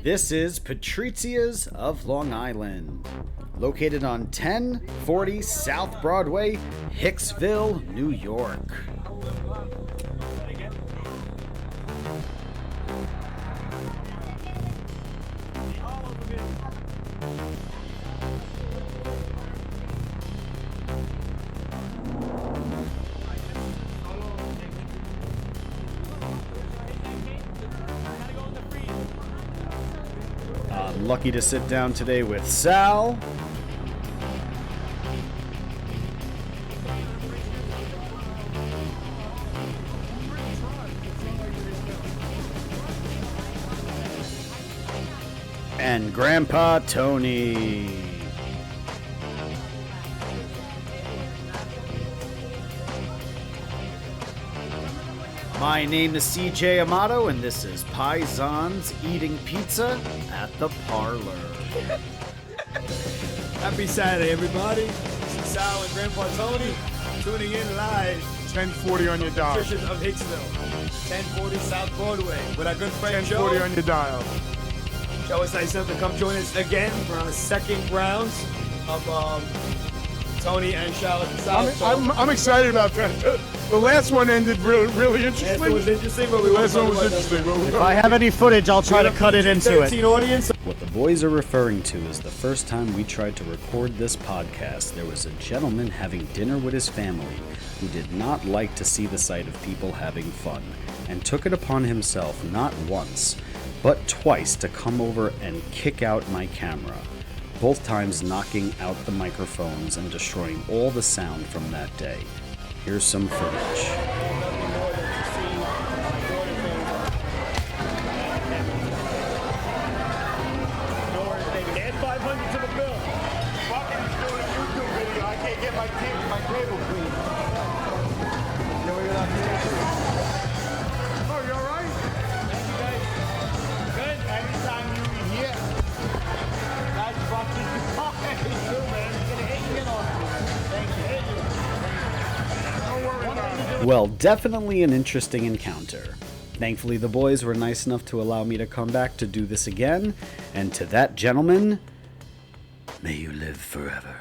This is Patrizia's of Long Island, located on 1040 South Broadway, Hicksville, New York. I'm lucky to sit down today with Sal, and Grandpa Tony. My name is CJ Amato, and this is Paisans eating pizza at the Parlor. Happy Saturday, everybody. This is Sal and Grandpa Tony tuning in live. 1040 on your dial. Patricia's of Hicksville, 1040 South Broadway, with our good friend Joe. 1040 on your dial. Joe is nice enough to come join us again for our second round of Tony and Sal. I'm excited about that. The last one ended really interesting. Last one was interesting, but If I have any footage, I'll try to cut it into it. Audience. What the boys are referring to is the first time we tried to record this podcast, there was a gentleman having dinner with his family who did not like to see the sight of people having fun, and took it upon himself not once, but twice to come over and kick out my camera, both times knocking out the microphones and destroying all the sound from that day. Here's some footage. Add 500 to the bill. Fucking doing a YouTube video. I can't get my table clean. Oh, you alright? Thank you, guys. Good. Anytime you eat here, that's fucking you, man. Get off me. Thank you. Don't worry about it. Well, definitely an interesting encounter. Thankfully, the boys were nice enough to allow me to come back to do this again, and to that gentleman, may you live forever.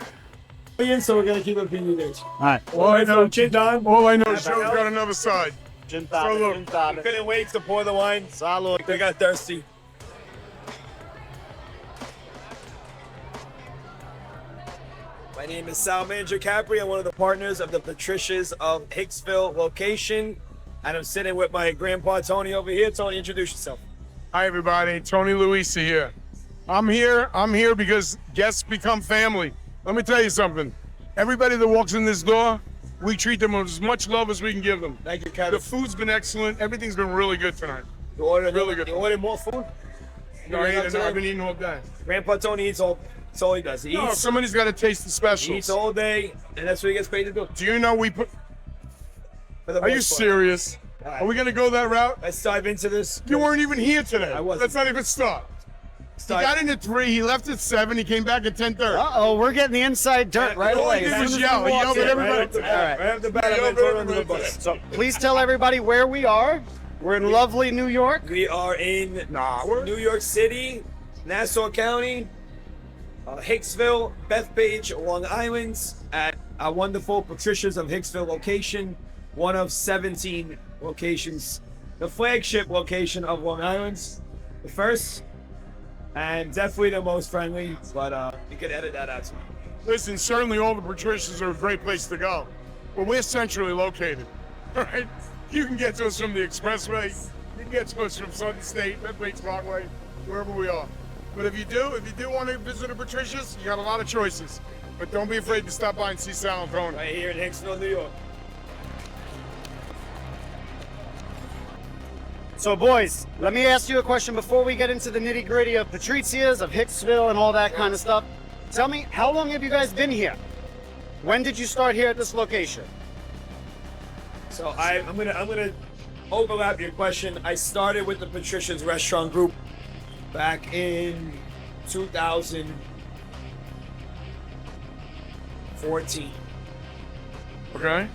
So we're gonna keep it PG. Alright. All I know, Chin down. all I know is Joe's got another side. Chin Salud. Couldn't wait to pour the wine. Salud. They got thirsty. My name is Sal Capri. I'm one of the partners of the Patricia's of Hicksville location. And I'm sitting with my Grandpa Tony over here. Tony, introduce yourself. Hi, everybody. Tony Luisa here. I'm here because guests become family. Let me tell you something. Everybody that walks in this door, we treat them with as much love as we can give them. Thank you, The Kevin. food's been excellent. Everything's been really good tonight. You ordered really good. You ordered more food? No, I've been eating all day. Grandpa Tony eats all. That's all he does. He No, eats. somebody's got to taste the He specials. eats all day, and that's what he gets paid to do. Do you know we put... For the Are you most part. serious? All right. Are we going to go that route? Let's dive into this. You weren't even here today. I wasn't. Let's not even start. He got in at 3, he left at 7, he came back at 10:30. Uh-oh, we're getting the inside dirt right all away. he did As was soon as yell. we He walked yelled in. at everybody. Right off the bat, I'm Yeah, going to throw it under the everybody. bus. So please tell everybody where we are. We're in lovely New York. We are in We're... New York City, Nassau County, Hicksville, Bethpage, Long Island, at our wonderful Patricia's of Hicksville location, one of 17 locations, the flagship location of Long Island, the first, and definitely the most friendly, but you could edit that out. Listen, certainly all the Patricias are a great place to go. But we're centrally located, all right? You can get to us from the expressway, you can get to us from Southern State, Bethpage Parkway, wherever we are. But if you do want to visit a Patricia's, you got a lot of choices. But don't be afraid to stop by and see Sal and Tony. Right here in Hicksville, New York. So, boys, let me ask you a question before we get into the nitty-gritty of Patrizia's, of Hicksville, and all that kind of stuff. Tell me, how long have you guys been here? When did you start here at this location? So I'm gonna overlap your question. I started with the Patricia's Restaurant Group back in 2014. Okay?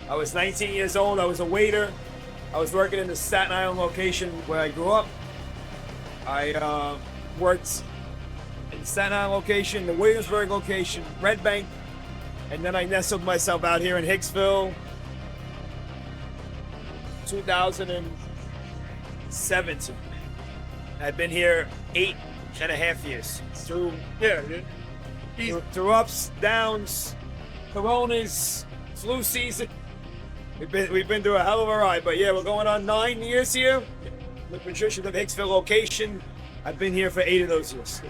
I was 19 years old. I was a waiter I was working in the Staten Island location where I grew up. I worked in the Staten Island location, the Williamsburg location, Red Bank, and then I nestled myself out here in Hicksville. 2017. I've been here 8.5 years. Through ups, downs, coronas, flu season. We've been through a hell of a ride, but yeah, we're going on 9 years here. The Patricia of Hicksville location. I've been here for 8 of those years.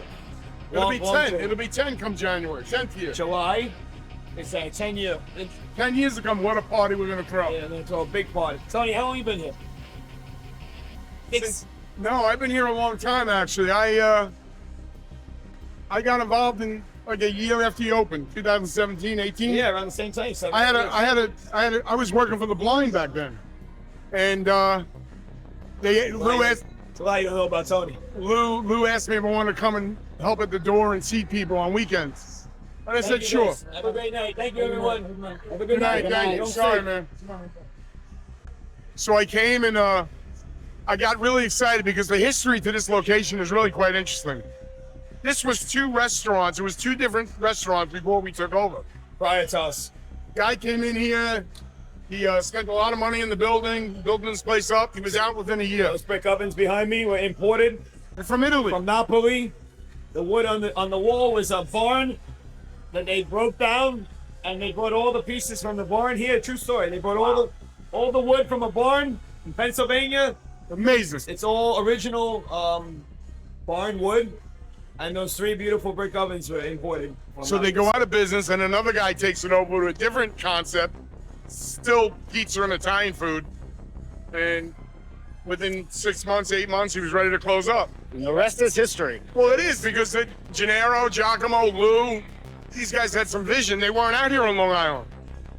It'll be 10. It'll be 10 come January. 10th year. July. It's a 10 year. 10 years to come. What a party we're gonna throw. Yeah, we're gonna throw a big party. Tony, how long you been here? No, I've been here a long time actually. I got involved in like a year after you opened, 2017, 18. Yeah, around the same time. I was working for the blind back then, and Lou asked. So how you know about Tony? Lou asked me if I wanted to come and help at the door and seat people on weekends, and I said sure. Guys. Have a great night. Thank you, everyone. Have a Good night. Thank you. Sorry, man. So I came and I got really excited because the history to this location is really quite interesting. This was 2 restaurants. It was 2 different restaurants before we took over. Prior to us. Guy came in here. He spent a lot of money in the building, building this place up. He was out within a year. Those brick ovens behind me were imported From Italy. from Napoli. The wood on the wall was a barn that they broke down, and they brought all the pieces from the barn here. True story. They brought all the wood from a barn in Pennsylvania. Amazing. It's all original barn wood, and those 3 beautiful brick ovens were imported. So they go out of business, and another guy takes it over to a different concept, still pizza and Italian food, and within 6 months, 8 months, he was ready to close up. And the rest is history. Well, it is because Gennaro, Giacomo, Lou, these guys had some vision. They weren't out here on Long Island,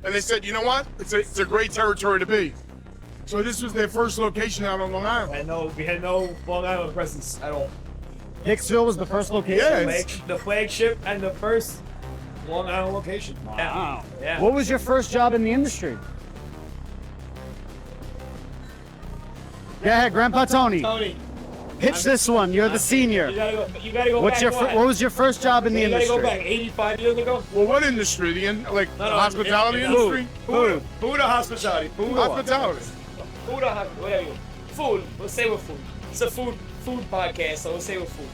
and they said, you know what? It's a great territory to be. So this was their first location out on Long Island. We had no Long Island presence at all. Hicksville was the first location? Yeah, The flagship and the first Long Island location. Wow. Yeah. What was your first job in the industry? Go ahead, Grandpa Tony. Tony, Pitch this one. You're the senior. you gotta go back. What was your first job in the You gotta industry? go back 85 years ago. Well, what industry? The hospitality industry? Food or hospitality? Hospitality. Food or hospitality? Whatever. Food. We'll say with food. It's a food podcast, so we'll say with food.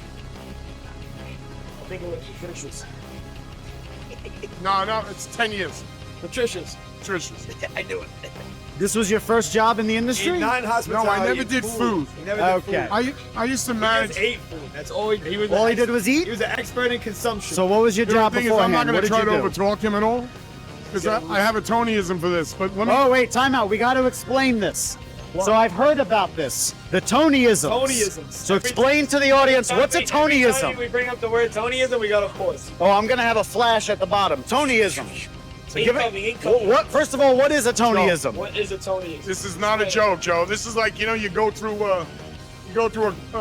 I think it was Patricia's. No, it's 10 years. Patricia's. I knew it. This was your first job in the industry? In non-hospitality. No, I never did food. He never did Okay. food. I used to He manage. just ate food. That's all he was. All he did was eat? He was an expert in consumption. So what was your The job thing is, I'm beforehand? not What going to did try you to do? overtalk him at all, because I have a Tonyism for this. But let me. Oh, wait, time out. We got to explain this. What? So I've heard about this. The Tonyisms. Tonyisms. So explain to the audience, what's a Every time Tonyism? we bring up the word Tonyism, we got to pause. Oh, I'm going to have a flash at the bottom. Tonyism. So give it, Incoming. what, first of all, what is a Tonyism? What is a Tonyism? This is not a joke, Joe. This is like, you go through a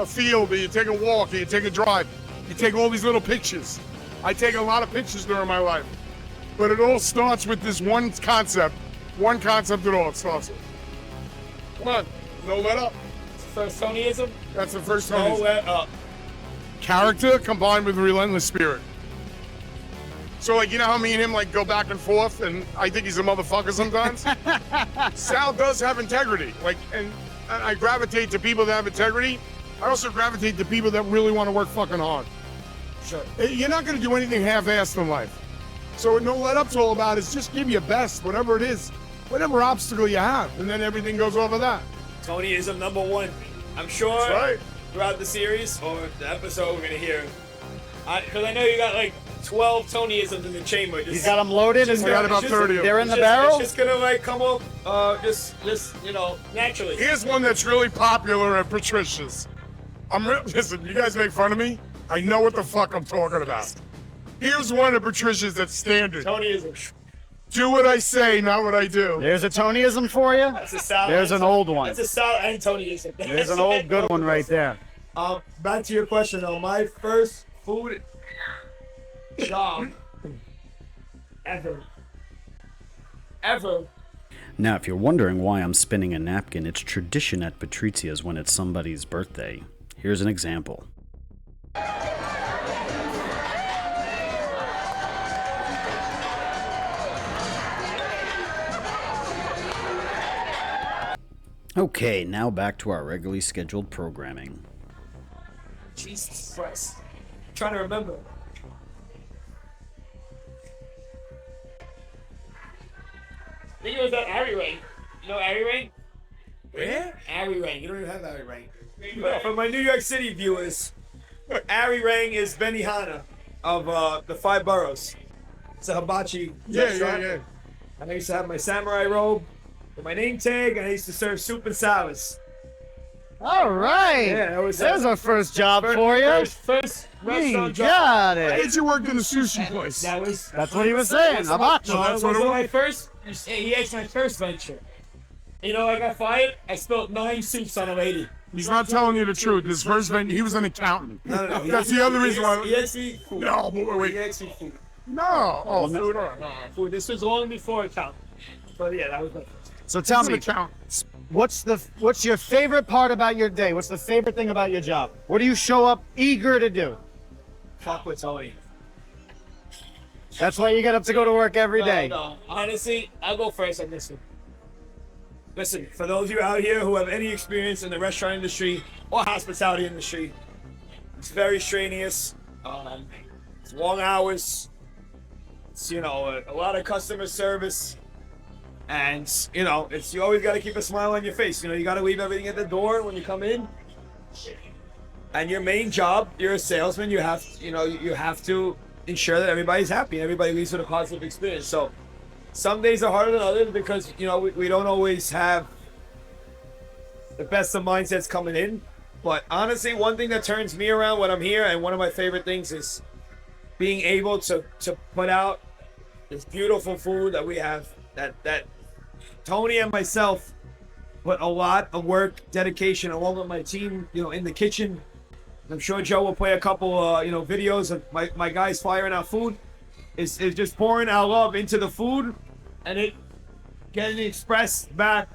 field, or you take a walk, or you take a drive. You take all these little pictures. I take a lot of pictures during my life. But it all starts with this one concept. One concept at all it starts with. Come on, no let up. First Tonyism? That's the first No Tonyism. let up. Character combined with relentless spirit. So, like, you know how me and him, like, go back and forth, and I think he's a motherfucker sometimes? Sal does have integrity. Like, and I gravitate to people that have integrity. I also gravitate to people that really want to work fucking hard. Sure. You're not going to do anything half-assed in life. So what no let up's all about is just give your best, whatever it is, whatever obstacle you have, and then everything goes over that. Tonyism #1. I'm sure That's right. throughout the series or the episode we're going to hear. Because I know you got like 12 Tonyisms in the chamber. He's got them loaded and I got about 30 of they're them. in the barrel? It's just going to like come up just naturally. Here's one that's really popular at Patricia's. Listen, you guys make fun of me. I know what the fuck I'm talking about. Here's one at Patricia's that's standard. Tonyism. Do what I say, not what I do. There's a Tonyism for you? That's a Sal. There's an old one. That's a Sal and Tonyism. There's an old good one right there. Back to your question though. My first food job ever Now, if you're wondering why I'm spinning a napkin, it's tradition at Patrizia's when it's somebody's birthday. Here's an example. Okay, now back to our regularly scheduled programming. Jesus Christ. I'm trying to remember. I think it was at Ari Ring. You know Ari Ring? Where? Ari Ring. You don't even have Ari Ring. But for my New York City viewers, Ari Ring is Benihana of the 5 boroughs. It's a hibachi restaurant. Yeah. And I used to have my samurai robe with my name tag, and I used to serve soup and salads. All right. Yeah, that was There's a first job for you. First You restaurant job. got I it. hate you worked in a sushi place. That's what he was saying. Hibachi. That's That what was it my was. first. He asked my first venture. You know, I got fired. I spilled 9 soups on a lady. He's not telling you the truth. His first venture, he was an accountant. No. That's the other reason why. He asked me food. No, but wait. He asked me food. No. Oh, food. No, food. This was long before accountant. But yeah, that was my first. So tell He's an me, accountant. what's your favorite part about your day? What's the favorite thing about your job? What do you show up eager to do? Fuck with Tony. That's why you get up to go to work every day. No. Honestly, I'll go first on this one. Listen, for those of you out here who have any experience in the restaurant industry or hospitality industry, it's very strenuous. It's long hours. It's, you know, a lot of customer service. And, you know, you always got to keep a smile on your face. You know, you got to leave everything at the door when you come in. And your main job, you're a salesman, you have to ensure that everybody's happy and everybody leaves with a positive experience. So some days are harder than others because, you know, we don't always have the best of mindsets coming in. But honestly, one thing that turns me around when I'm here, and one of my favorite things, is being able to put out this beautiful food that we have, that Tony and myself put a lot of work, dedication, along with my team, you know, in the kitchen. I'm sure Joe will play a couple, videos of my guys firing out food. Is just pouring our love into the food, and it getting expressed back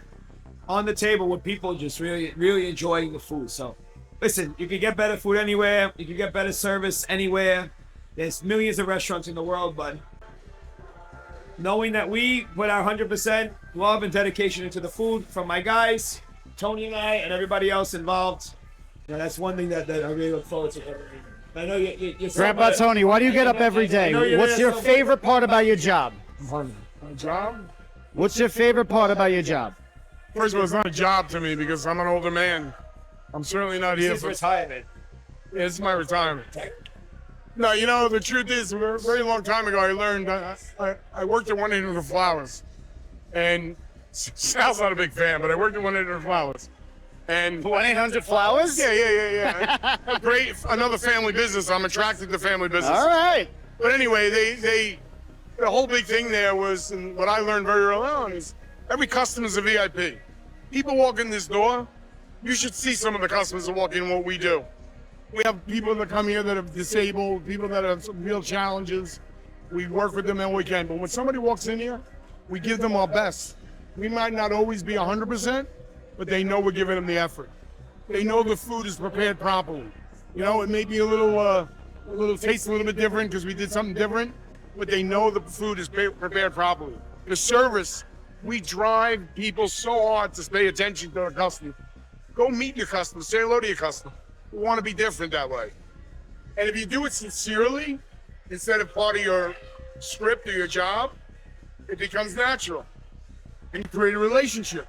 on the table with people just really enjoying the food. So, listen, you can get better food anywhere. You can get better service anywhere. There's millions of restaurants in the world, but knowing that we put our 100% love and dedication into the food from my guys, Tony and I, and everybody else involved, you know, that's one thing that I really look forward to. I know you're Grandpa Tony, why do you get up every day? What's your favorite part about your job? My job? What's your favorite part about your job? First of all, it's not a job to me because I'm an older man. I'm certainly not here This is for. retirement. It's my retirement. No, you know, the truth is, a very long time ago, I learned, I worked at 1-800 Flowers. And Sal's not a big fan, but I worked at 1-800 Flowers. And 1-800 Flowers? Yeah. Great, another family business. I'm attracted to family business. All right. But anyway, the whole big thing there was, and what I learned very early on is, every customer's a VIP. People walk in this door, you should see some of the customers that walk in what we do. We have people that come here that are disabled, people that have some real challenges. We work with them all we can. But when somebody walks in here, we give them our best. We might not always be 100%, but they know we're giving them the effort. They know the food is prepared properly. You know, it may be a little taste a little bit different because we did something different, but they know the food is prepared properly. The service, we drive people so hard to pay attention to the customer. Go meet your customer, say hello to your customer. We want to be different that way. And if you do it sincerely, instead of part of your script or your job, it becomes natural. And you create a relationship.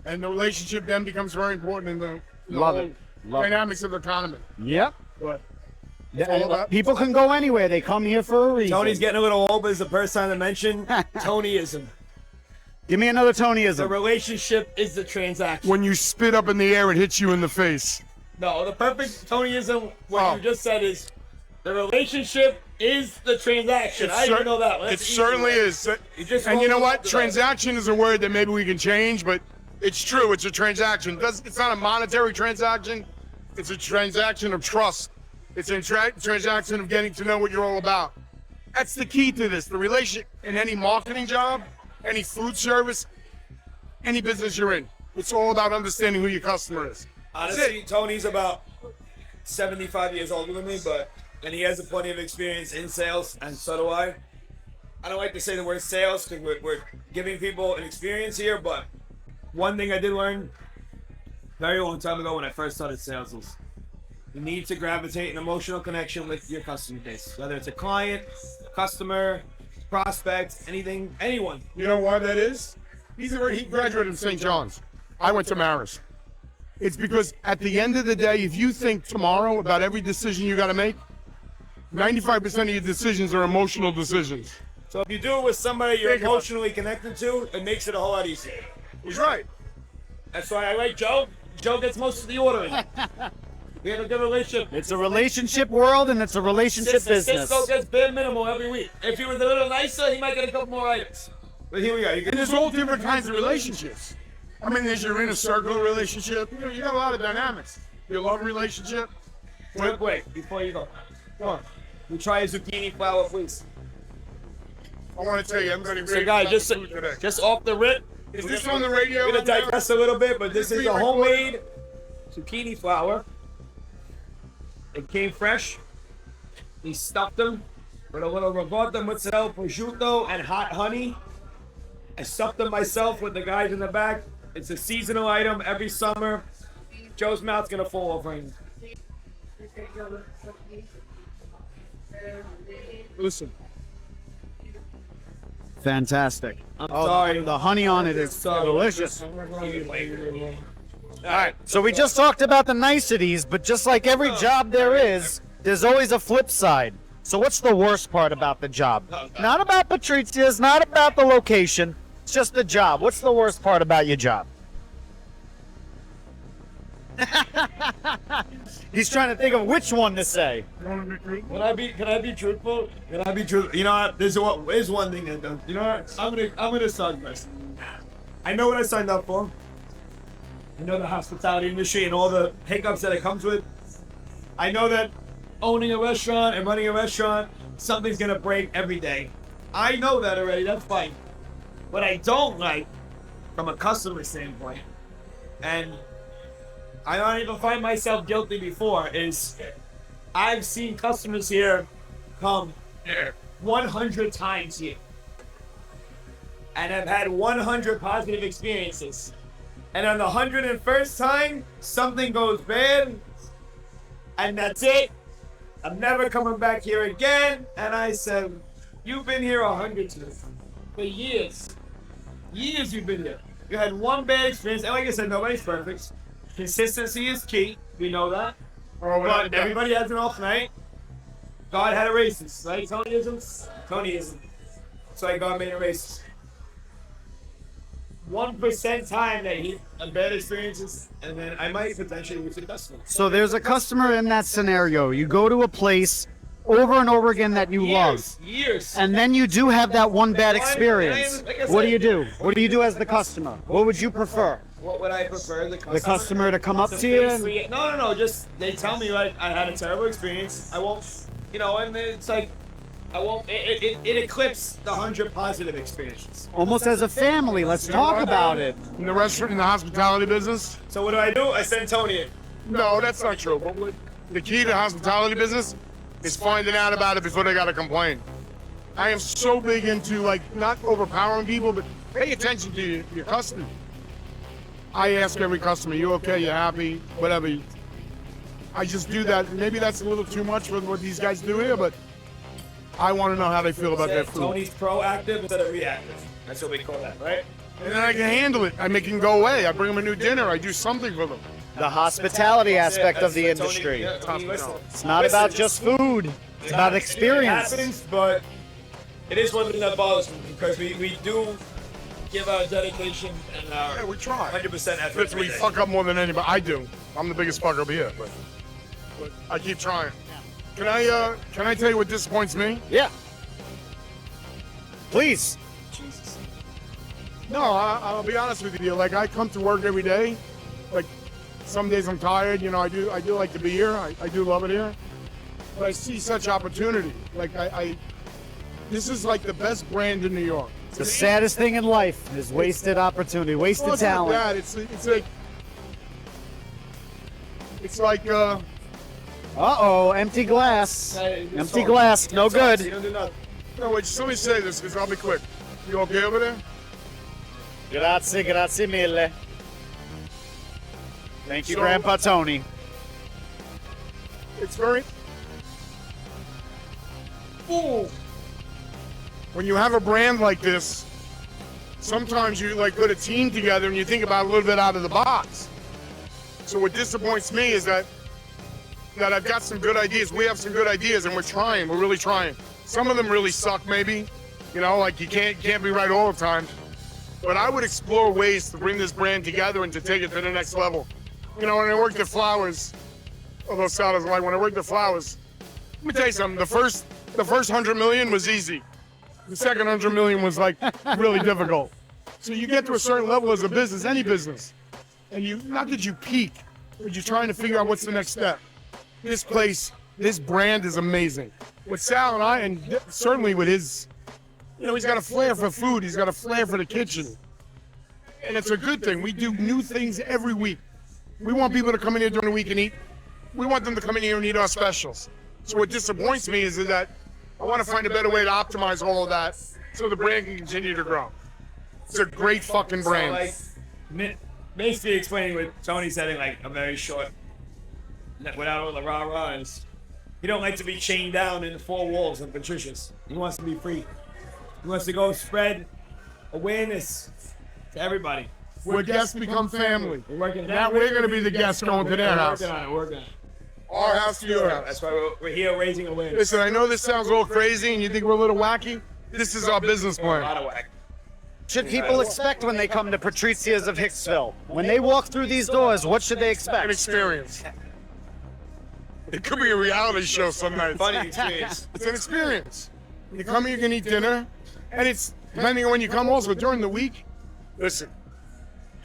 And the relationship then becomes very important in the whole dynamics of the economy. Yep. But People can go anywhere. They come here for a reason. Tony's getting a little old, but it's the first time to mention Tonyism. Give me another The Tonyism. relationship is the transaction. when you spit up in the air, it hits you in the face. No, the perfect Tonyism, what you just said is, the relationship is the transaction. I didn't know that one. It That's an easy certainly one. is. You just And you know rolled what? off the Transaction is a word that maybe we can change, but it's true. It's a transaction. It's not a monetary transaction. It's a transaction of trust. It's a transaction of getting to know what you're all about. That's the key to this. The relationship in any marketing job, any food service, any business you're in. It's all about understanding who your customer is. Honestly, Tony's about 75 years older than me, and he has plenty of experience in sales, and so do I. I don't like to say the word sales because we're giving people an experience here, but one thing I did learn very long time ago when I first started sales is you need to gravitate an emotional connection with your customer base, whether it's a client, customer, prospect, anything, anyone. You know why that is? He graduated from St. John's. I went to Marist. It's because at the end of the day, if you think tomorrow about every decision you got to make, 95% of your decisions are emotional decisions. So if you do it with somebody you're emotionally connected to, it makes it a whole lot easier. He's right. That's why I like Joe. Joe gets most of the ordering. We have a good relationship. It's a relationship world, and it's a relationship business. Cisco gets bare minimal every week. If he was a little nicer, he might get a couple more items. But here we go. And there's all different kinds of relationships. I mean, there's your inner circle relationship. You know, you got a lot of dynamics. Your love relationship. Wait, before you go. Come on. We try a zucchini flour, please. I want to tell you, everybody. So guys, just off the rip. Is this on the radio? We're gonna digress a little bit, but this is a homemade zucchini flour. It came fresh. We stuffed them with a little ricotta, mozzarella, prosciutto, and hot honey. I stuffed them myself with the guys in the back. It's a seasonal item every summer. Joe's mouth's gonna fall over him. Listen. Fantastic. I'm sorry. The honey on it is delicious. All right. So we just talked about the niceties, but just like every job there is, there's always a flip side. So what's the worst part about the job? Not about Patrizia's, not about the location. It's just the job. What's the worst part about your job? He's trying to think of which one to say. Can I be truthful? Can I be truthful? You know what? There's one thing that does. You know what? I'm gonna start first. I know what I signed up for. I know the hospitality industry and all the hiccups that it comes with. I know that owning a restaurant and running a restaurant, something's gonna break every day. I know that already. That's fine. What I don't like, from a customer standpoint, and I don't even find myself guilty before, is I've seen customers here come 100 times here. And I've had 100 positive experiences. And on the 101st time, something goes bad, and that's it. I'm never coming back here again. And I said, you've been here 100 times. For years. Years you've been here. You had one bad experience, and like I said, nobody's perfect. Consistency is key. We know that. But everybody has an off night. God had a racist, right? Tonyism. So God made a racist. 1% time that he had bad experiences, and then I might potentially lose a customer. So there's a customer in that scenario. You go to a place over and over again that you love. Years. And then you do have that one bad experience. What do you do? What do you do as the customer? What would you prefer? What would I prefer? The customer to come up to you? And... No. Just they tell me like I had a terrible experience. I won't, and it's like I won't. It eclipses the 100 positive experiences. Almost as a family. Let's talk about it. In the restaurant, in the hospitality business. So what do? I send Tony in. No, that's not true. But the key to the hospitality business is finding out about it before they got to complain. I am so big into not overpowering people, but pay attention to your customer. I ask every customer, you okay, you happy, whatever. I just do that. Maybe that's a little too much for what these guys do here, but I want to know how they feel about their food. Tony's proactive instead of reactive. That's what we call that, right? And then I can handle it. I make them go away. I bring them a new dinner. I do something for them. The hospitality aspect of the industry. It's not about just food. It's about experience. It happens, but it is one thing that bothers me because we do give our dedication and our we try 100% effort. We fuck up more than anybody. I do. I'm the biggest fucker up here, but I keep trying. Can I tell you what disappoints me? Yeah. Please. Jesus. No, I'll be honest with you. I come to work every day. Some days I'm tired. I do like to be here. I do love it here. But I see such opportunity. This is the best brand in New York. The saddest thing in life is wasted opportunity, wasted Well, it's not talent. that. It's like Uh-oh, empty glass. Empty glass, no You good. don't do nothing. no, wait, just let me say this because I'll be quick. You okay over there? Grazie, grazie mille. Thank you, So- Grandpa Tony. It's very. Ooh. When you have a brand like this, sometimes you like put a team together and you think about a little bit out of the box. So what disappoints me is that I've got some good ideas. We have some good ideas and we're trying. We're really trying. Some of them really suck, maybe. You know, like you can't be right all the time. But I would explore ways to bring this brand together and to take it to the next level. You know, when I worked at Flowers, although Sal doesn't like, when I worked at Flowers, let me tell you something. The first 100 million was easy. The second 100 million was like really difficult. So you get to a certain level as a business, any business, and you, not that you peak, but you're trying to figure out what's the next step. This place, this brand is amazing. With Sal and I, and certainly with his, you know, he's got a flair for food. He's got a flair for the kitchen. And it's a good thing. We do new things every week. We want people to come in here during the week and eat. We want them to come in here and eat our specials. So what disappoints me is that I want to find a better way to optimize all of that so the brand can continue to grow. It's a great fucking brand. So, like, basically explaining what Tony said in like a very short, without all the rah-rahs. He don't like to be chained down in the four walls of Patricia's. He wants to be free. He wants to go spread awareness to everybody. Where guests become family. We're working Now we're going to be the guests going to their house. We're working on it. Our house to your house. That's why we're here raising awareness. Listen, I know this sounds a little crazy and you think we're a little wacky. This is our business A plan. lot of whack. Should people expect when they come to Patrizia's of Hicksville? When they walk through these doors, what should they An expect? experience. It could be a reality show some nights. Funny experience. It's an experience. You come here, you can eat dinner, and it's depending on when you come also during the week. Listen,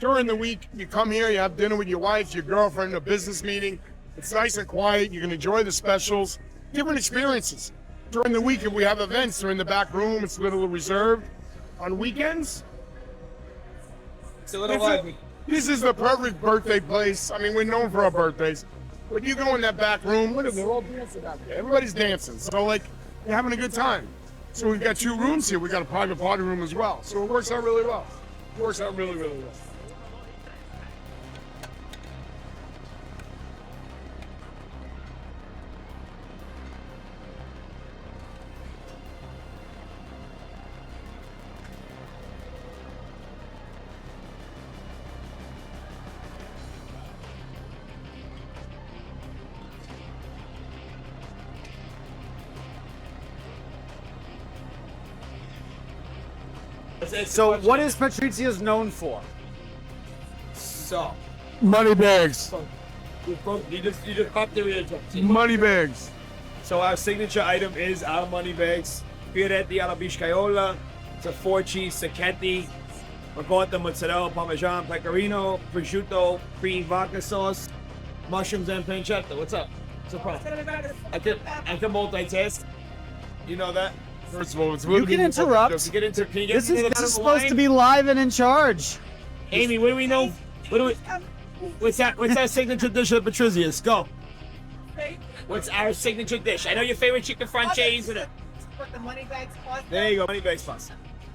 during the week, you come here, you have dinner with your wife, your girlfriend, a business meeting. It's nice and quiet. You can enjoy the specials, different experiences. During the week, if we have events, they're in the back room. It's a little reserved. On weekends, It's a little lively. this is the perfect birthday place. I mean, we're known for our birthdays. When you go in that back room, look at them, they're all dancing out there. Everybody's dancing. So, like, you're having a good time. So we've got 2 rooms here. We've got a private party room as well. So it works out really well. It works out really, really well. So what is Patrizia's known for? So, Money bags. you just popped the ear drops. Money bags. So our signature item is our money bags. Firetti alla biscaiola, it's a 4-cheese sacchetti, ricotta, mozzarella, parmesan, pecorino, prosciutto, cream vodka sauce, mushrooms and pancetta. What's up? What's the problem? I can multitask. You know that? First of all, it's You can interrupt. Can you get This into the is bottom supposed line? to be live and in charge. Amy, what do we know? What's our signature dish at Patrizia's? Go. What's our signature dish? I know your favorite chicken franchise. Put the money bags on. There you go, money bags plus.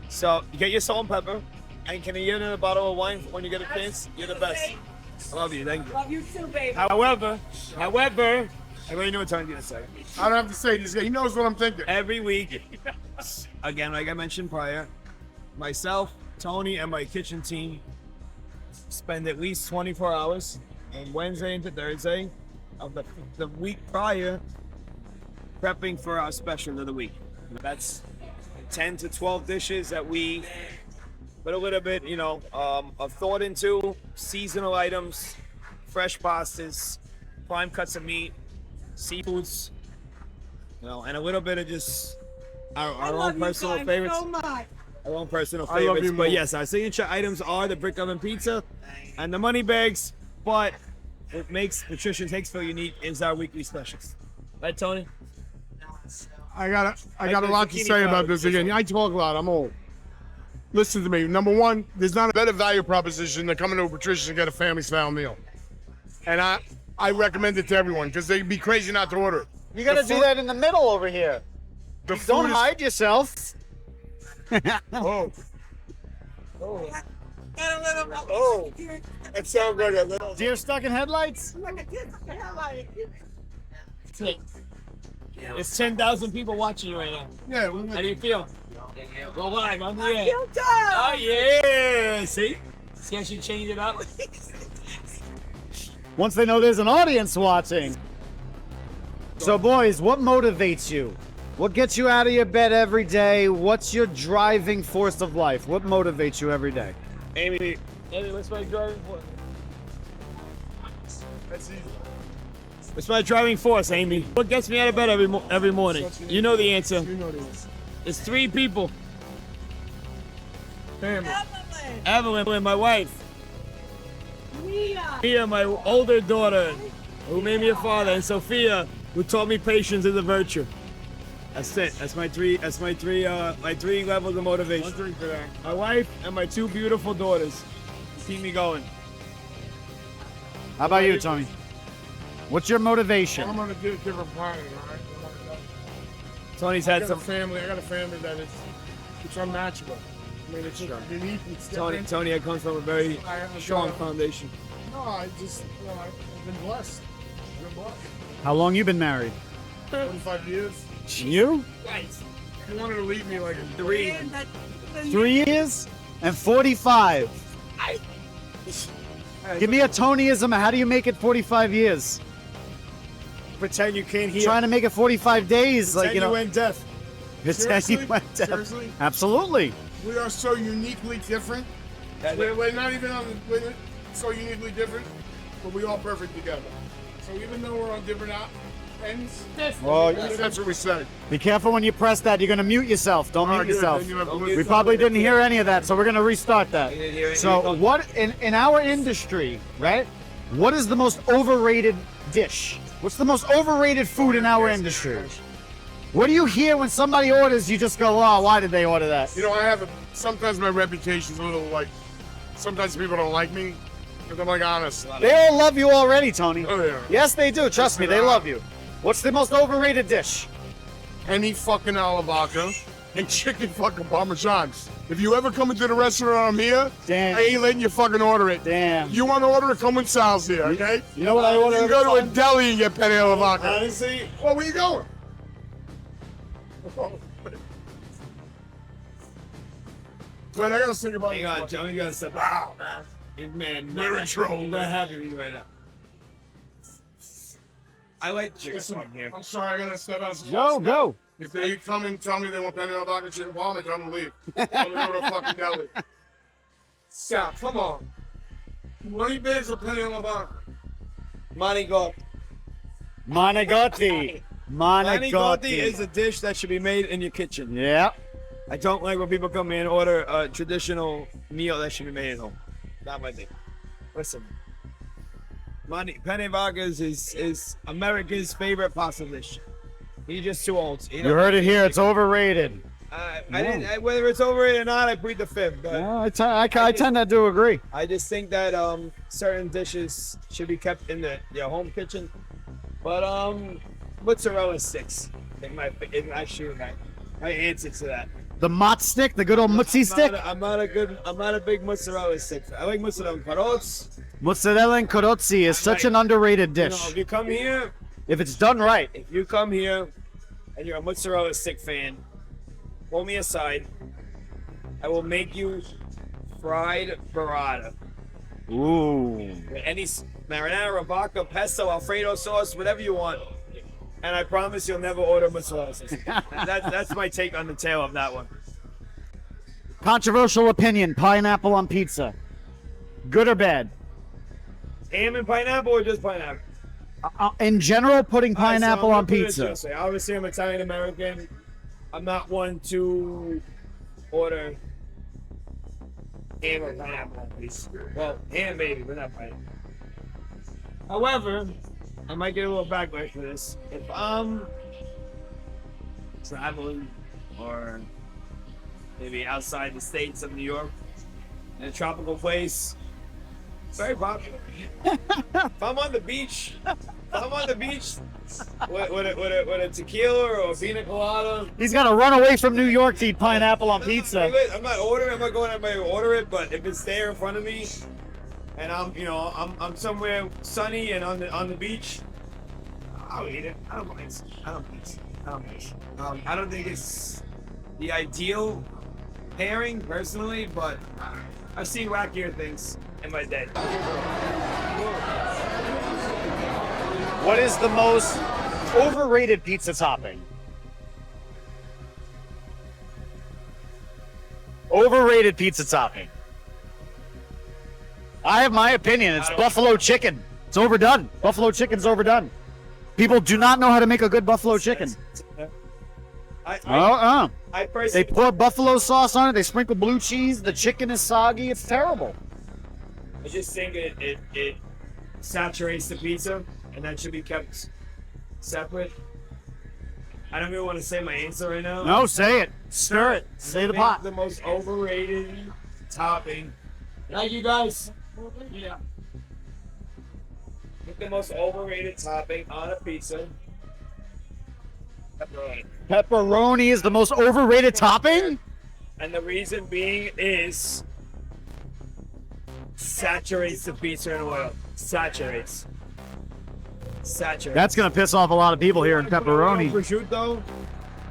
So you get your salt and pepper, and can you get a bottle of wine when you get a chance? You're the best. I love you, thank you. Love you too, baby. However, I already know what Tony's gonna say. I don't have to say this. He knows what I'm thinking. Every week, again, like I mentioned prior, myself, Tony, and my kitchen team spend at least 24 hours on Wednesday into Thursday of the week prior prepping for our special of the week. That's 10 to 12 dishes that we put a little bit, of thought into, seasonal items, fresh pastas, prime cuts of meat, seafoods, and a little bit of just our own personal favorites. So much. Our own personal I love favorites. you more. But yes, our signature items are the brick oven pizza and the money bags. But what makes Patricia's Hicksville unique is our weekly specials. Right, Tony? I got a lot to say about this again. I talk a lot. I'm old. Listen to me. Number one, there's not a better value proposition than coming to a Patricia's and get a family-style meal. And I recommend it to everyone because they'd be crazy not to order it. You gotta do that in the middle over here. The Don't food is- hide yourself. Oh. Oh. Oh. That sounds like a little. Deer stuck in headlights? It's 10,000 people watching you right now. Yeah. How do you feel? Go live on the air. Feel good. Oh yeah! See? See how she changed it up? Once they know there's an audience watching. So boys, what motivates you? What gets you out of your bed every day? What's your driving force of life? What motivates you every day? Amy, what's my driving force? That's easy. What's my driving force, Amy? What gets me out of bed every morning? You know the answer. You know this. It's 3 people. Family. Evelyn, my wife. Mia. Mia, my older daughter, who made me a father, and Sophia, who taught me patience is a virtue. That's it. That's my three levels of motivation. One drink for that. My wife and my 2 beautiful daughters keep me going. How about you, Tony? What's your motivation? I'm on a different planet, all right? Tony's I had got some. a family. I got a family that is it's unmatchable. I mean, it's unique. It's different. Tony comes from a very I have a strong job. foundation. No, I just, I've been blessed. I've been blessed. How long you been married? 25 years. You? He wanted to leave me like a 3. 3 years and 45. Give me a Tonyism. How do you make it 45 years? Pretend you can't hear. Trying to make it 45 days, like you know. went deaf. Pretend you Seriously? went deaf. Seriously? Absolutely. We are so uniquely different. We're not even on the, we're so uniquely different, but we all perfect together. So even though we're on different ends, Well, that's what we said. be careful when you press that. You're gonna mute yourself. Don't All mute right, good. yourself. Then you have to We listen. probably didn't hear any of that, so we're gonna restart that. didn't hear it. So what in our industry, right? What is the most overrated dish? What's the most overrated food in our industry? What do you hear when somebody orders? You just go, "Oh, why did they order that?" You know, I have sometimes my reputation's a little like, sometimes people don't like me, because I'm like honest. They all love you already, Tony. Oh yeah. Yes, they do. Trust me, they love you. What's the most overrated dish? Any fucking alavaca and chicken fucking parmesans. If you ever come into the restaurant I'm here, Damn. I ain't letting you fucking order it. Damn. You want to order it, come with Sal's here, okay? You know what I order? You can go to a deli and get penne alavaca. Honestly, Well, where you going? But I gotta think about hang on, Tony, you gotta step out. Man, We're in trouble. I'm not happy with you right now. I like chicken Listen, from here. I'm sorry, I gotta step out. Go. If they come and tell me they want penne alavaca chicken palm, I'm gonna leave. I'm gonna go to a fucking deli. Sal, come on. 20 bags of penne alavaca. Manigot. Manigotti. Manigotti is a dish that should be made in your kitchen. Yeah. I don't like when people come in and order a traditional meal that should be made at home. Not my thing. Listen, penne vagas is America's favorite pasta dish. He's just too old. You heard it here. It's overrated. Whether it's overrated or not, I plead the fifth. But No, I tend to agree. I just think that certain dishes should be kept in your home kitchen. But mozzarella sticks in my answer to that. The mott stick, the good old mutzi stick. I'm not a big mozzarella stick. I like mozzarella carrots. Mozzarella and carozzi is such an underrated You know, dish. if you come here, If it's done right. and you're a mozzarella stick fan, pull me aside. I will make you fried burrata. Ooh. With any marinara, vodka, pesto, Alfredo sauce, whatever you want. And I promise you'll never order mozzarella sauce. That's my take on the tail of that one. Controversial opinion, pineapple on pizza. Good or bad? Ham and pineapple or just pineapple? In general, putting pineapple All right, so I'm on gonna put it pizza. this way. Obviously, I'm Italian American. I'm not one to order ham or pineapple on pizza. Well, ham maybe, but not pineapple. However, I might get a little backlash for this. If I'm traveling or maybe outside the states of New York, in a tropical place. Very popular. If I'm on the beach, with a tequila or a pina colada. He's got to run away from New York to eat pineapple on pizza. I'm not ordering. I'm not going out to order it. But if it's there in front of me, and I'm somewhere sunny and on the beach, I'll eat it. I don't mind. I don't think it's the ideal pairing personally, but I've seen wackier things in my day. What is the most overrated pizza topping? Overrated pizza topping. I have my opinion. It's buffalo chicken. It's overdone. Buffalo chicken's overdone. People do not know how to make a good buffalo chicken. I They personally, pour buffalo sauce on it. They sprinkle blue cheese. The chicken is soggy. It's terrible. I just think it saturates the pizza, and that should be kept separate. I don't really want to say my answer right now. No, say it. Stir it. Say the I think pot. The most overrated topping. Thank you guys. Yeah. I think the most overrated topping on a pizza. Pepperoni. Pepperoni is the most overrated topping? And the reason being is saturates the pizza in oil. Saturates. That's going to piss off a lot of people here in pepperoni. Prosciutto,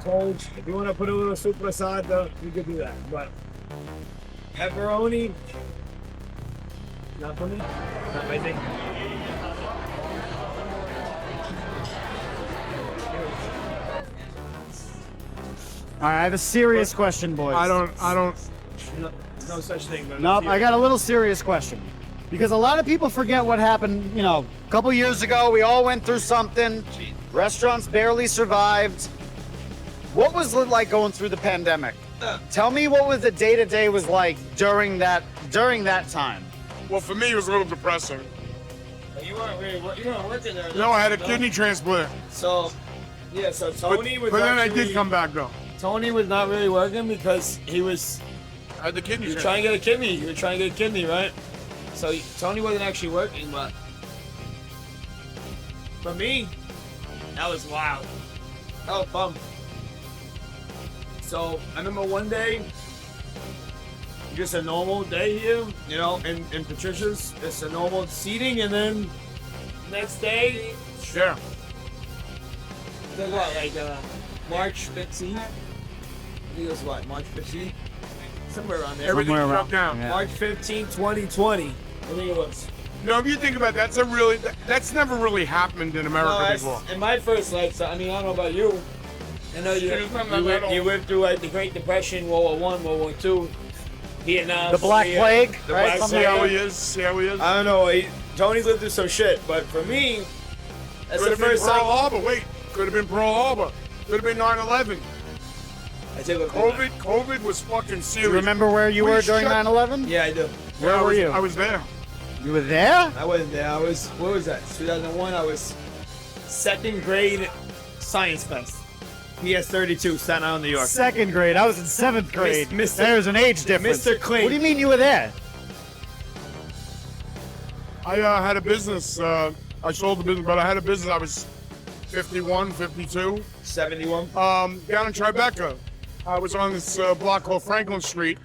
cold. If you want to put a little supersada, you can do that. But pepperoni, not for me. Not my thing. All right, I have a serious question, boys. I don't. No such thing. But Nope, I got a little serious question. Because a lot of people forget what happened, a couple years ago. We all went through something. Restaurants barely survived. What was it like going through the pandemic? Tell me what was the day-to-day was like during that time. Well, for me, it was a little depressing. You weren't working there. No, I had a kidney transplant. So, yeah. So Tony was. But then I actually- did come back though. Tony was not really working because he was. I had the kidney You were transplant. trying to get a kidney. You were trying to get a kidney, right? So Tony wasn't actually working, but for me, that was wild. That was fun. So I remember one day, just a normal day here, in Patricia's, just a normal seating, and then next day, Sure. it was what, like March 15th? I think it was what, March 15th? Somewhere around there. Everything Somewhere shut down. Yeah. March 15th, 2020. I think it was. No, if you think about it, that's never really happened in America before. In my first life, I don't know about you. I know you went through like the Great Depression, World War I, World War II, Vietnam. The Black Korea, Plague, the right? Black See how Plague. he is. See how he is. I don't know. Tony's lived through some shit, but for me, that's Could the have been first Pearl time. Harbor. Wait, could have been Pearl Harbor. Could have been 9/11. I take a COVID was fucking Do serious. you remember where you We were during shut- 9/11? Yeah, I do. Where I were was- you? I was there. You were there? I wasn't there. What was that? 2001. I was second grade science fest. PS32, Staten Island, New York. Second grade. I was in seventh grade. Mr. There's an age difference. Mr. Clean. What do you mean you were there? I had a business. I sold the business, but I had a business. I was 51, 52. 71. Down in Tribeca. I was on this block called Franklin Street,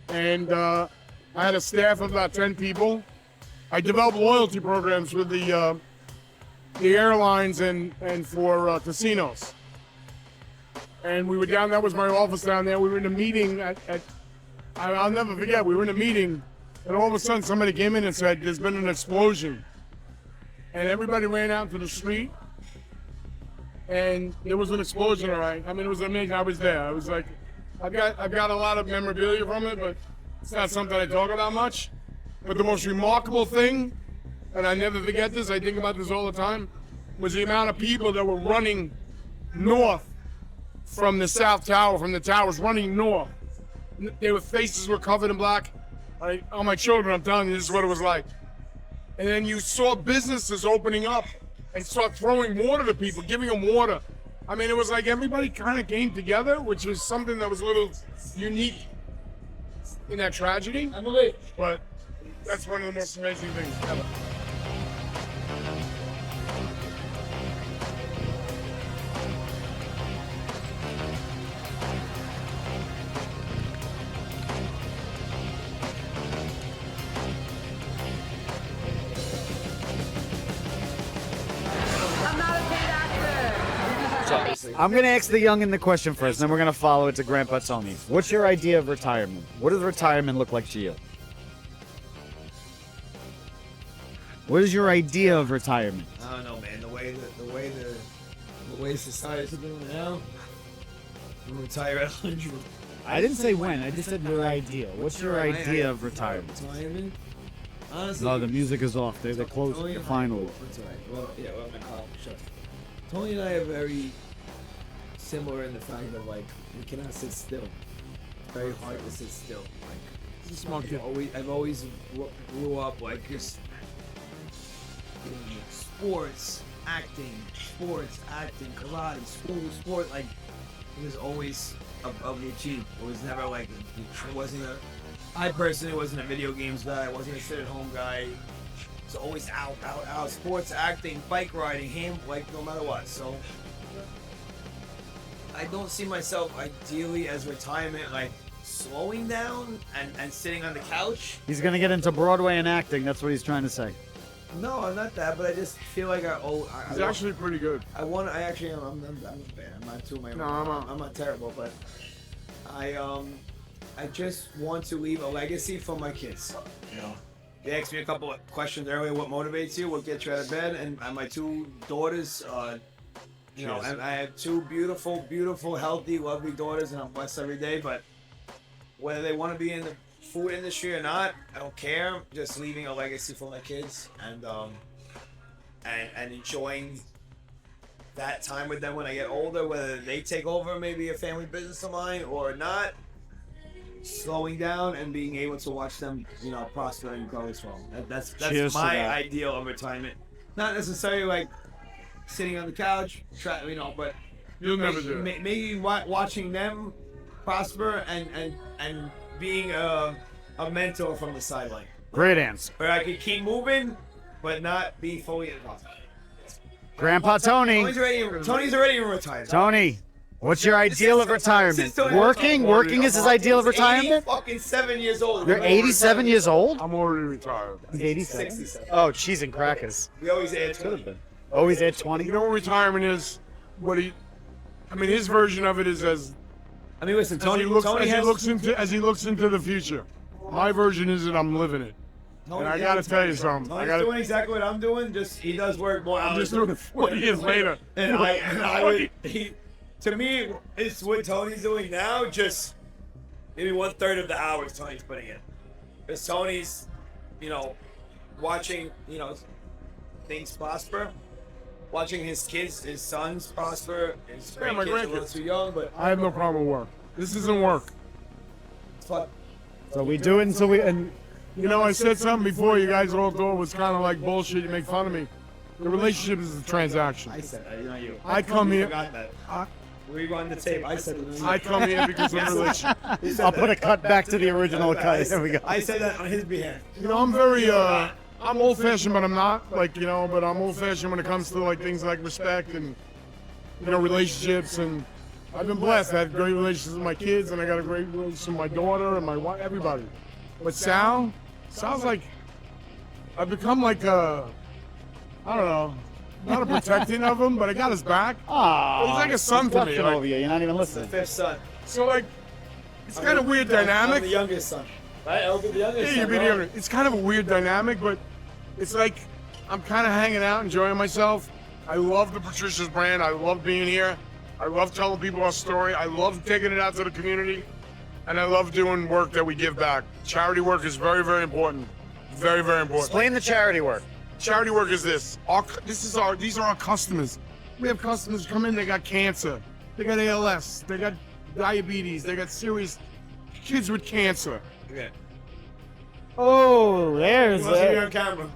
and I had a staff of about 10 people. I developed loyalty programs with the airlines and for casinos. And we were down. That was my office down there. We were in a meeting I'll never forget. We were in a meeting, and all of a sudden somebody came in and said, "There's been an explosion," and everybody ran out to the street. And there was an explosion, all right. I mean, it was amazing. I was there. I was like, I've got a lot of memorabilia from it, but it's not something I talk about much. But the most remarkable thing, and I never forget this, I think about this all the time, was the amount of people that were running north from the South Tower, from the towers, running north. Their faces were covered in black. All my children, I'm telling you, this is what it was like. And then you saw businesses opening up and start throwing water to people, giving them water. I mean, it was like everybody kind of came together, which was something that was a little unique in that tragedy. But that's one of the most amazing things ever. I'm not a paid actor. I'm gonna ask the youngin' the question first, then we're gonna follow it to Grandpa Tony. What's your idea of retirement? What does retirement look like to you? What is your idea of retirement? I don't know, man. The way society's doing now, I'm gonna retire at 100. I didn't say when. I just said your idea. What's your idea of retirement? Retirement? Honestly, No, the music is off. They're close. Tony- Finally. That's all right. Well, yeah, well, I'm gonna call it. Shut up. Tony and I are very similar in the fact that like we cannot sit still. It's very hard to sit still. Like Small kid. I've always grew up like just doing sports, acting, karate, school, sport. Like it was always a routine. It was never like it wasn't a. I personally wasn't a video games guy. I wasn't a sit-at-home guy. It's always out. Sports, acting, bike riding, like no matter what. So I don't see myself ideally as retirement, like slowing down and sitting on the couch. He's gonna get into Broadway and acting. That's what he's trying to say. No, I'm not that, but I just feel like He's actually pretty good. I'm not bad. I'm not too my. No, I'm not terrible, but I just want to leave a legacy for my kids. You know, they asked me a couple of questions earlier. What motivates you? What gets you out of bed? And my two daughters, you know, and I have two beautiful, healthy, lovely daughters, and I'm blessed every day. But whether they want to be in the food industry or not, I don't care. I'm just leaving a legacy for my kids and enjoying that time with them when I get older. Whether they take over maybe a family business of mine or not. Slowing down and being able to watch them, you know, prosper and grow as well. That's Cheers to my that. ideal of retirement. Not necessarily like sitting on the couch, you know, but You'll never do it. maybe watching them prosper and being a mentor from the sideline, Great answer. where I could keep moving, but not be fully involved. Grandpa Tony. Tony's already retired. Tony, what's your ideal of retirement? Working? Working is his ideal of retirement? Fucking 7 years old. You're 87 years old? I'm already retired. He's 87. 67. Oh, cheese and crackers. We always add 20. Always at 20. You know what retirement is? His version of it is as I mean, listen, he looks into the future. My version is that I'm living it. And I gotta tell you something. Tony's doing exactly what I'm doing. Just he does work more hours. I'm just doing it 40 years later. And I would. To me, it's what Tony's doing now. Just maybe 1/3 of the hours Tony's putting in. Because Tony's, you know, watching, you know, things prosper. Watching his kids, his sons prosper. His Yeah, my grandkids are a little grandkids. too young, but I have no problem with work. This isn't work. it's fun. So we do it until we. And You know, I said something before. You guys all thought it was kind of like bullshit. You make fun of me. The relationship is a transaction. I said that, not you. I come here. Forgot that. We run the tape. I said it. I come here because of the relationship. He said I'll that. put a cut back to the original cut. There we go. I said that on his behalf. You know, I'm very, I'm old-fashioned, but I'm not. Like, you know, but I'm old-fashioned when it comes to like things like respect and, you know, relationships. And I've been blessed. I had great relationships with my kids, and I got a great relationship with my daughter and my wife, everybody. But Sal's like, I've become like a, I don't know, not a protecting of him, but I got his back. Aw, He's like a son to me, watching like- over you. You're not even The listening. fifth son. So like, it's kind of weird I'm the dynamic. youngest son. Right? I'll be the youngest Yeah, son. you've been right? here. It's kind of a weird dynamic, but it's like I'm kind of hanging out, enjoying myself. I love the Patricia's brand. I love being here. I love telling people our story. I love taking it out to the community, and I love doing work that we give back. Charity work is very, very important. Very, very important. Explain the charity work. Charity work is this. These are our customers. We have customers come in. They got cancer. They got ALS. They got diabetes. They got serious kids with cancer. Okay. Oh, there's Let's see you it. on camera.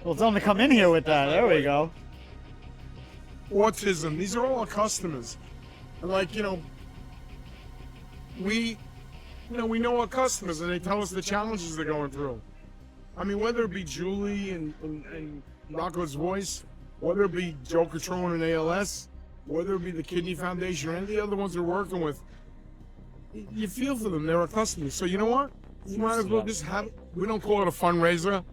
Well, tell them to come in here with that. There we go. autism. These are all our customers. And like, we know our customers and they tell us the challenges they're going through. I mean, whether it be Julie and Rocco's Voice, whether it be Joe Catrone and ALS, whether it be the Kidney Foundation or any of the other ones they're working with, you feel for them. They're our customers. So you know what? You might as well just we don't call it a fundraiser,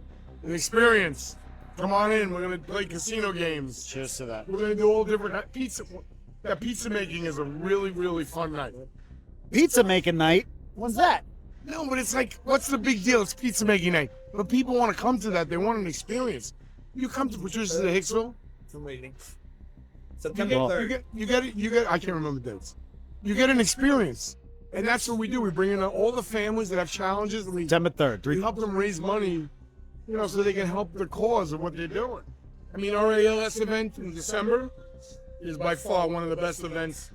an experience. Come on in. We're going to play casino games. Cheers to that. We're going to do all different pizza. That pizza making is a really, really fun night. Pizza making night? What's that? No, but it's like, what's the big deal? It's pizza making night. But people want to come to that. They want an experience. You come to Patricia's at Hicksville. I'm waiting. You September get, 3rd. you get. I can't remember dates. You get an experience, and that's what we do. We bring in all the families that have challenges, and we September 3rd. we help them raise money, so they can help the cause of what they're doing. I mean, our ALS event in December is by far one of the best events.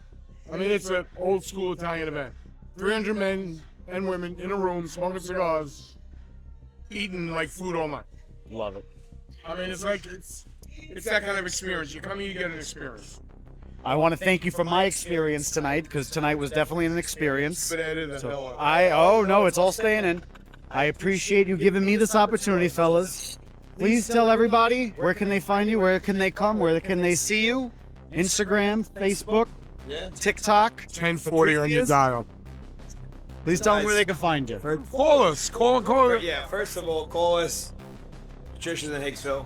I mean, it's an old school Italian event. 300 men and women in a room smoking cigars, eating like food all night. Love it. I mean, it's like it's that kind of experience. You come here, you get an experience. I want to thank you for my experience tonight, because tonight was definitely an experience. But edit the hell out. No, it's all staying in. I appreciate you giving me this opportunity, fellas. Please tell everybody, where can they find you? Where can they come? Where can they see you? Instagram, Facebook, TikTok. 1040 on your dial. Please tell them where they can find you. Call us. Call. Yeah, first of all, call us. Patricia's in Hicksville.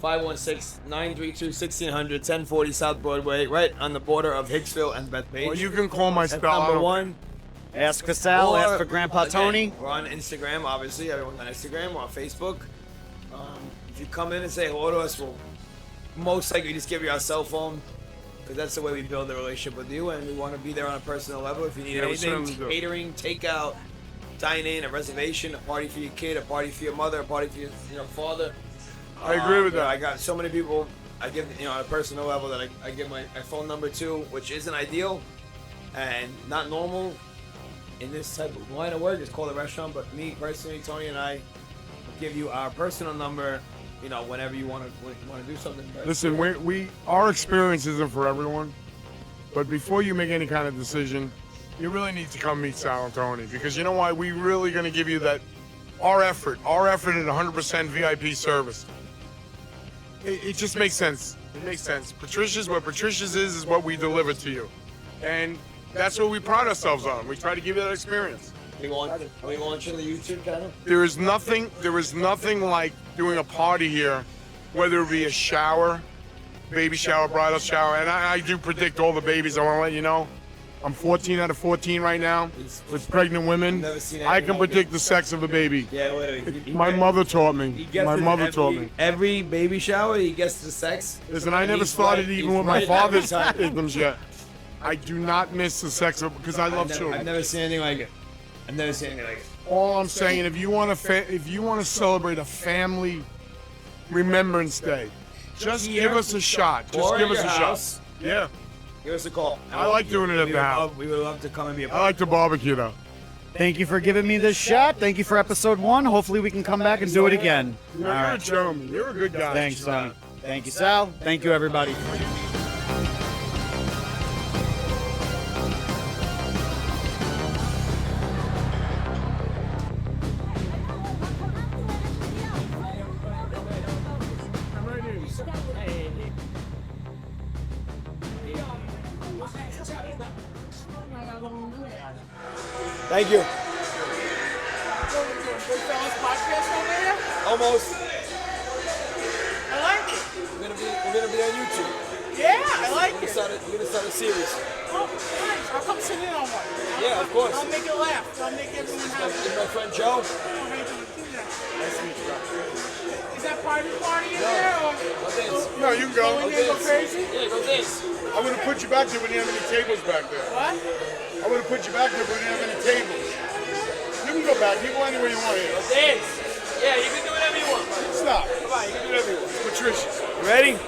516-932-1600, 1040 South Broadway, right on the border of Hicksville and Bethpage. Or you can call my That's style. number one. Ask for Sal, ask for Grandpa again, Tony. We're on Instagram, obviously. Everyone's on Instagram. We're on Facebook. If you come in and say hello to us, we'll most likely just give you our cell phone, because that's the way we build a relationship with you, and we want to be there on a personal level. If you need anything, catering, takeout, dine-in, a reservation, a party for your kid, a party for your mother, a party for your father. I agree with that. I got so many people I give, on a personal level that I give my phone number to, which isn't ideal and not normal in this type of line of work. It's called a restaurant, but me personally, Tony and I will give you our personal number, whenever you want to do something. Listen, our experience isn't for everyone, but before you make any kind of decision, you really need to come meet Sal and Tony, because you know why? We're really going to give you that, our effort at 100% VIP service. It just makes sense. It makes sense. What Patricia's is what we deliver to you. And that's what we pride ourselves on. We try to give you that experience. Are we launching the YouTube channel? There is nothing like doing a party here, whether it be a shower, baby shower, bridal shower, and I do predict all the babies. I want to let you know. I'm 14 out of 14 right now with pregnant women. I can predict the sex of a baby. Yeah, literally. My mother taught me. My mother taught me. Every baby shower, he gets the sex. Listen, I never started even with my father's victims yet. I do not miss the sex of, because I love children. I've never seen anything like it. All I'm saying, if you want to celebrate a family Remembrance Day, just give us a shot. Just give us a shot. Yeah. Give us a call. I like doing it at the house. We would love to come and be a part. I like to barbecue though. Thank you for giving me this shot. Thank you for episode 1. Hopefully we can come back and do it again. You're a gentleman. You're a good guy. Thanks, son. Thank you, Sal. Thank you, everybody. Thank you. Almost. I like it. We're gonna be on YouTube. Yeah, I like it. We're gonna start a series. Oh, nice. I'll come sit in on one. Yeah, of course. I'll make it laugh. I'll make everyone happy. This is my friend Joe. Oh, how you doing? Do that. Nice to meet you. Is that private party in there? Or Go dance. No, you can go. go in there and go crazy? Yeah, go dance. I'm gonna put you back there when you have any tables back there. What? I'm gonna put you back there when you have any tables. You can go back. You go anywhere you want here. Go dance. Yeah, you can do whatever you want. Stop. Come on, you can do whatever you want. Patricia. You ready?